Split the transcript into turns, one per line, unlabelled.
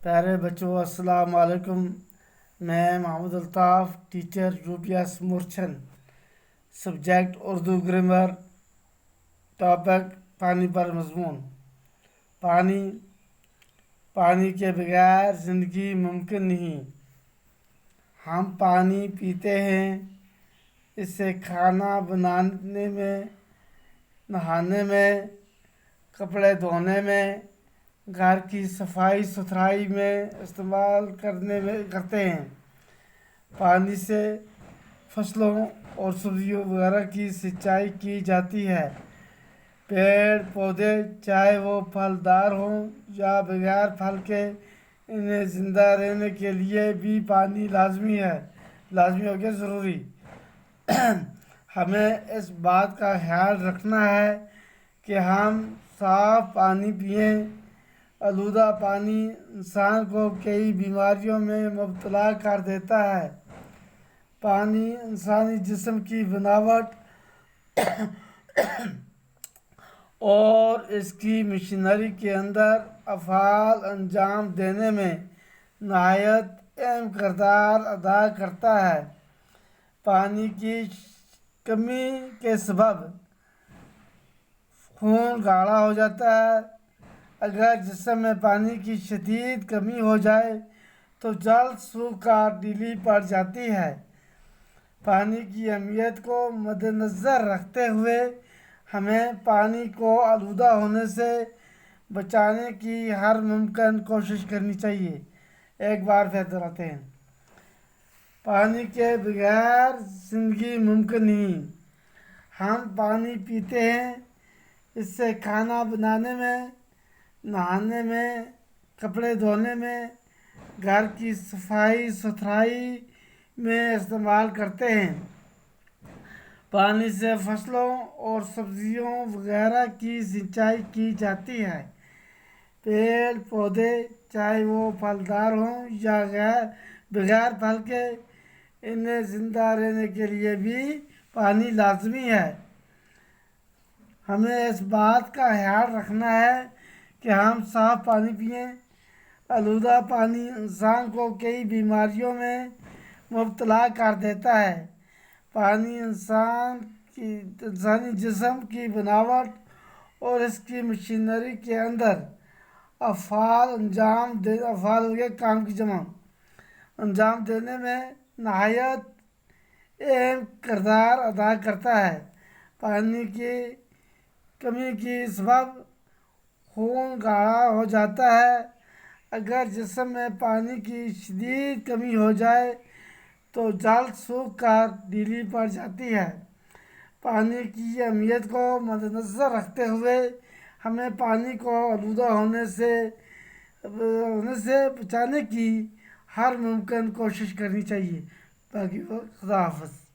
پیارے بچوں السلام علیکم۔ میں محمد الطاف ٹیچر UPS مورچھن، سبجیکٹ اردو گرامر، ٹاپک پانی پر مضمون۔ پانی کے بغیر زندگی ممکن نہیں۔ ہم پانی پیتے ہیں، اس سے کھانا بنانے میں، نہانے میں، کپڑے دھونے میں، گھر کی صفائی ستھرائی میں استعمال کرتے ہیں۔ پانی سے فصلوں اور سبزیوں وغیرہ کی سینچائی کی جاتی ہے۔ پیڑ پودے چاہے وہ پھلدار ہوں یا بغیر پھل کے، انہیں زندہ رہنے کے لیے بھی پانی لازمی ہو گیا ضروری۔ ہمیں اس بات کا خیال رکھنا ہے کہ ہم صاف پانی پئیں۔ آلودہ پانی انسان کو کئی بیماریوں میں مبتلا کر دیتا ہے۔ پانی انسانی جسم کی بناوٹ اور اس کی مشینری کے اندر افعال انجام دینے میں نہایت اہم کردار ادا کرتا ہے۔ پانی کی کمی کے سبب خون گاڑھا ہو جاتا ہے۔ اگر جسم میں پانی کی شدید کمی ہو جائے تو جلد سوکھ کر ڈیلی پڑ جاتی ہے۔ پانی کی اہمیت کو مدنظر رکھتے ہوئے ہمیں پانی کو آلودہ ہونے سے بچانے کی ہر ممکن کوشش کرنی چاہیے۔ ایک بار پھر دہراتے ہیں، پانی کے بغیر زندگی ممکن نہیں۔ ہم پانی پیتے ہیں، اس سے کھانا بنانے میں، نہانے میں، کپڑے دھونے میں، گھر کی صفائی ستھرائی میں استعمال کرتے ہیں۔ پانی سے فصلوں اور سبزیوں وغیرہ کی سینچائی کی جاتی ہے۔ پیڑ پودے چاہے وہ پھلدار ہوں یا بغیر پھل کے، انہیں زندہ رہنے کے لیے بھی پانی لازمی ہے۔ ہمیں اس بات کا خیال رکھنا ہے کہ ہم صاف پانی پئیں۔ آلودہ پانی انسان کو کئی بیماریوں میں مبتلا کر دیتا ہے۔ پانی انسانی جسم کی بناوٹ اور اس کی مشینری کے اندر افعال انجام دینے میں نہایت اہم کردار ادا کرتا ہے۔ پانی کی کمی کے سبب خون گاڑھا ہو جاتا ہے۔ اگر جسم میں پانی کی شدید کمی ہو جائے تو جلد سوکھ کر ڈیلی پڑ جاتی ہے۔ پانی کی اہمیت کو مدنظر رکھتے ہوئے ہمیں پانی کو آلودہ ہونے سے بچانے کی ہر ممکن کوشش کرنی چاہیے۔ باقی خدا حافظ۔